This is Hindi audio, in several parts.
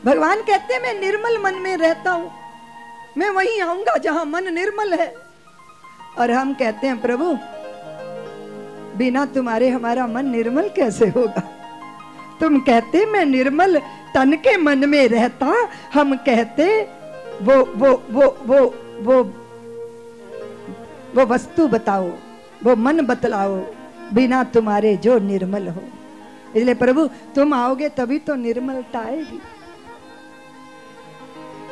भगवान कहते हैं मैं निर्मल मन में रहता हूं, मैं वहीं आऊंगा जहां मन निर्मल है। और हम कहते हैं प्रभु बिना तुम्हारे हमारा मन निर्मल कैसे होगा। तुम कहते मैं निर्मल तन के मन में रहता, हम कहते वो वस्तु बताओ, वो मन बतलाओ बिना तुम्हारे जो निर्मल हो। इसलिए प्रभु तुम आओगे तभी तो निर्मलता आएगी।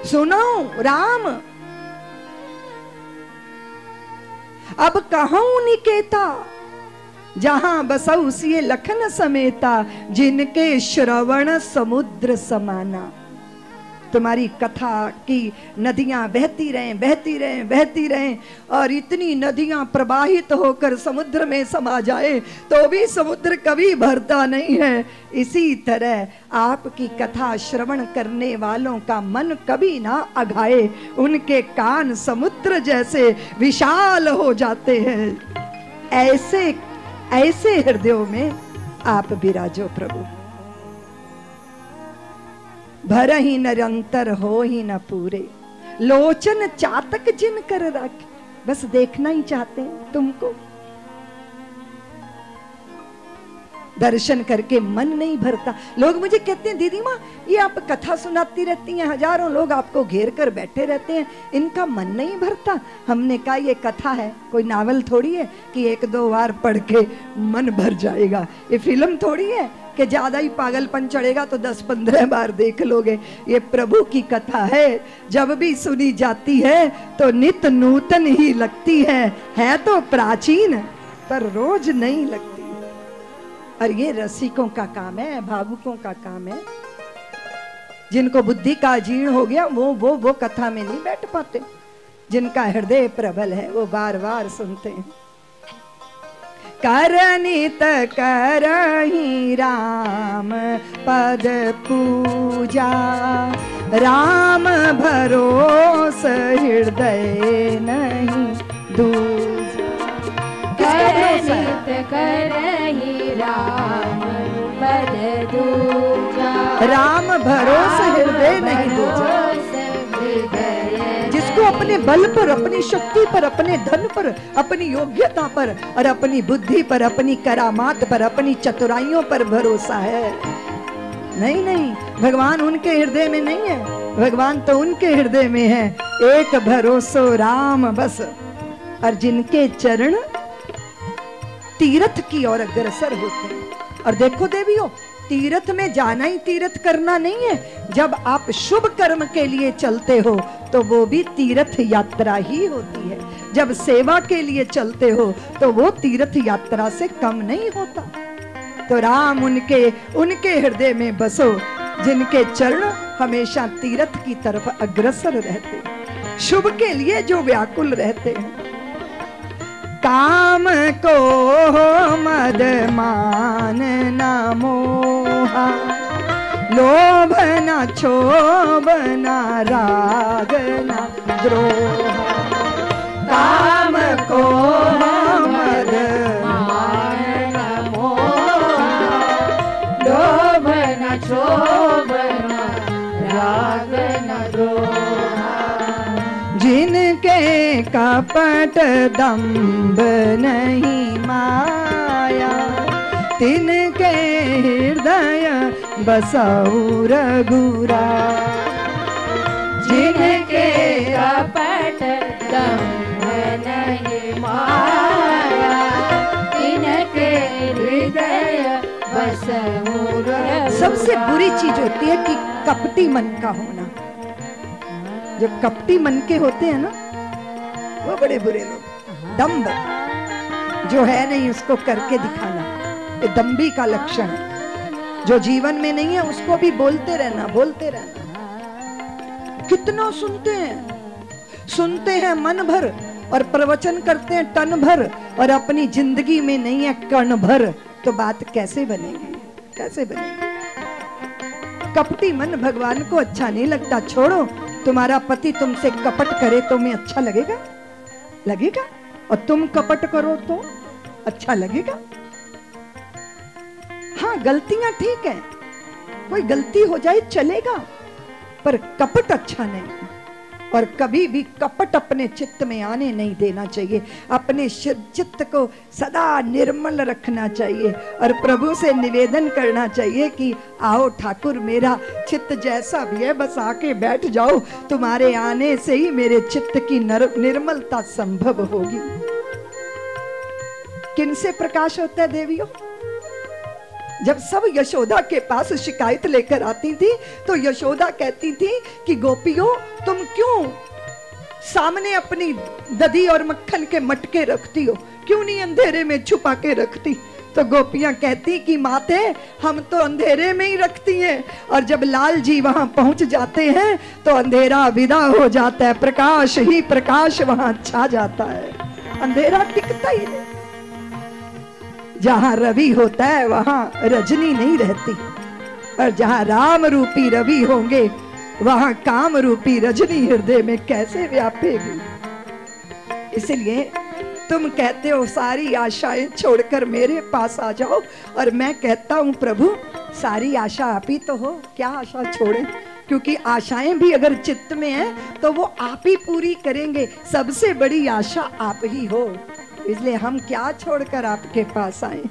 सुनो राम अब कहूं निकेता, जहां बसऊ सिए लखन समेता, जिनके श्रवण समुद्र समाना। तुम्हारी कथा की नदियां बहती रहें, बहती रहें, बहती रहें, और इतनी नदियां प्रवाहित होकर समुद्र में समा जाए तो भी समुद्र कभी भरता नहीं है। इसी तरह आपकी कथा श्रवण करने वालों का मन कभी ना अघाए, उनके कान समुद्र जैसे विशाल हो जाते हैं। ऐसे ऐसे हृदयों में आप विराजो प्रभु। भर ही निरंतर हो ही न पूरे, लोचन चातक जिन कर रखे। बस देखना ही चाहते हैं तुमको, दर्शन करके मन नहीं भरता। लोग मुझे कहते हैं दीदी माँ ये आप कथा सुनाती रहती हैं, हजारों लोग आपको घेर कर बैठे रहते हैं, इनका मन नहीं भरता। हमने कहा ये कथा है, कोई नावल थोड़ी है कि एक दो बार पढ़ के मन भर जाएगा। ये फिल्म थोड़ी है कि ज्यादा ही पागलपन चढ़ेगा तो 10-15 बार देख लोगे। ये प्रभु की कथा है, जब भी सुनी जाती है तो नित नूतन ही लगती है तो प्राचीन पर रोज नहीं लगती। और ये रसिकों का काम है, भावुकों का काम है। जिनको बुद्धि का जीर्ण हो गया वो कथा में नहीं बैठ पाते। जिनका हृदय प्रबल है वो बार बार सुनते हैं। करनित करहि राम पद पूजा, राम भरोस हृदय नहीं दूजा। करनित करहि राम पद दूजा, राम भरोस हृदय नहीं दूजा। जिसको अपने बल पर, अपनी शक्ति पर, अपने धन पर, अपनी योग्यता पर और अपनी बुद्धि पर, अपनी करामात पर, अपनी चतुराइयों पर भरोसा है। नहीं नहीं, भगवान उनके हृदय में नहीं है, भगवान तो उनके हृदय में है। एक भरोसो राम बस। और जिनके चरण तीर्थ की ओर अग्रसर होते हैं। और देखो देवियों, तीर्थ में जाना ही तीर्थ करना नहीं है। जब आप शुभ कर्म के लिए चलते हो तो वो भी तीर्थ यात्रा ही होती है। जब सेवा के लिए चलते हो तो वो तीर्थ यात्रा से कम नहीं होता। तो राम उनके हृदय में बसो, जिनके चरण हमेशा तीर्थ की तरफ अग्रसर रहते हैं, शुभ के लिए जो व्याकुल रहते हैं। काम को मद मान न मोहा, लोभ न क्षोभ न राग न द्रोह। काम को मद मान न मोहा, लोभ न क्षोभ न राग न द्रोह। जिनके कपट दंभ नहीं माया, तिनके हृदय बसऊ रघुराई। जिनके कपट दंभ नहीं माया, तिनके हृदय बसऊ रघुराई। सबसे बुरी चीज होती है कि कपटी मन का होना। जो कपटी मन के होते हैं ना वो बड़े बुरे लोग। दंभ जो है नहीं उसको करके दिखाना, ये दंभी का लक्षण है। जो जीवन में नहीं है उसको भी बोलते रहना, बोलते रहना। कितना सुनते हैं मन भर और प्रवचन करते हैं टन भर, और अपनी जिंदगी में नहीं है कण भर, तो बात कैसे बनेगी, कैसे बनेगी। कपटी मन भगवान को अच्छा नहीं लगता। छोड़ो, तुम्हारा पति तुमसे कपट करे तो मैं अच्छा लगेगा? लगेगा? और तुम कपट करो तो अच्छा लगेगा? हाँ, गलतियां ठीक है, कोई गलती हो जाए चलेगा, पर कपट अच्छा नहीं। और कभी भी कपट अपने चित्त में आने नहीं देना चाहिए। अपने चित्त को सदा निर्मल रखना चाहिए और प्रभु से निवेदन करना चाहिए कि आओ ठाकुर, मेरा चित्त जैसा भी है बस आके बैठ जाओ, तुम्हारे आने से ही मेरे चित्त की निर्मलता संभव होगी। किनसे प्रकाश होता है देवियों? जब सब यशोदा के पास शिकायत लेकर आती थी तो यशोदा कहती थी कि गोपियों, तुम क्यों सामने अपनी दधी और मक्खन के मटके रखती हो, क्यों नहीं अंधेरे में छुपा के रखती? तो गोपियां कहती कि माते, हम तो अंधेरे में ही रखती हैं, और जब लाल जी वहां पहुंच जाते हैं तो अंधेरा विदा हो जाता है, प्रकाश ही प्रकाश वहां छा जाता है, अंधेरा टिकता ही नहीं। जहां रवि होता है वहां रजनी नहीं रहती, और जहां राम रूपी रवि होंगे वहां काम रूपी रजनी हृदय में कैसे व्यापेगी। इसलिए तुम कहते हो सारी आशाएं छोड़कर मेरे पास आ जाओ, और मैं कहता हूं प्रभु सारी आशा आप ही तो हो, क्या आशा छोड़े? क्योंकि आशाएं भी अगर चित्त में है तो वो आप ही पूरी करेंगे। सबसे बड़ी आशा आप ही हो, इसलिए हम क्या छोड़कर आपके पास आए।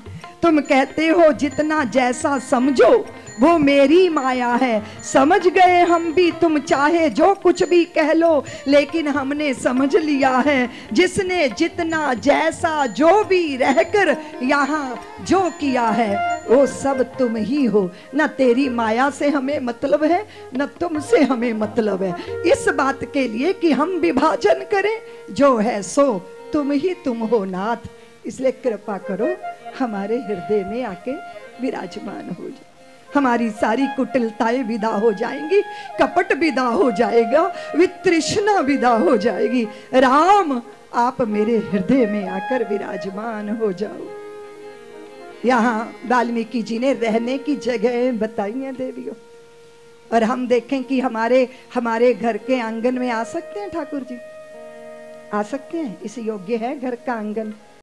तुम कहते हो जितना जैसा समझो वो मेरी माया है, समझ गए हम भी, तुम चाहे जो कुछ भी कह लो, लेकिन हमने समझ लिया है जिसने जितना जैसा जो भी रहकर यहाँ जो किया है वो सब तुम ही हो। न तेरी माया से हमें मतलब है न तुमसे हमें मतलब है, इस बात के लिए कि हम विभाजन करें, जो है सो तुम ही तुम हो नाथ। इसलिए कृपा करो हमारे हृदय में आके विराजमान हो जाए, हमारी सारी कुटिलताएं विदा हो जाएंगी, कपट विदा हो जाएगा, वितृष्णा विदा हो जाएगी। राम आप मेरे हृदय में आकर विराजमान हो जाओ। यहाँ वाल्मीकि जी ने रहने की जगह बताई है देवियों, और हम देखें कि हमारे घर के आंगन में आ सकते हैं ठाकुर जी, आ सकते हैं? इस योग्य है घर का आंगन?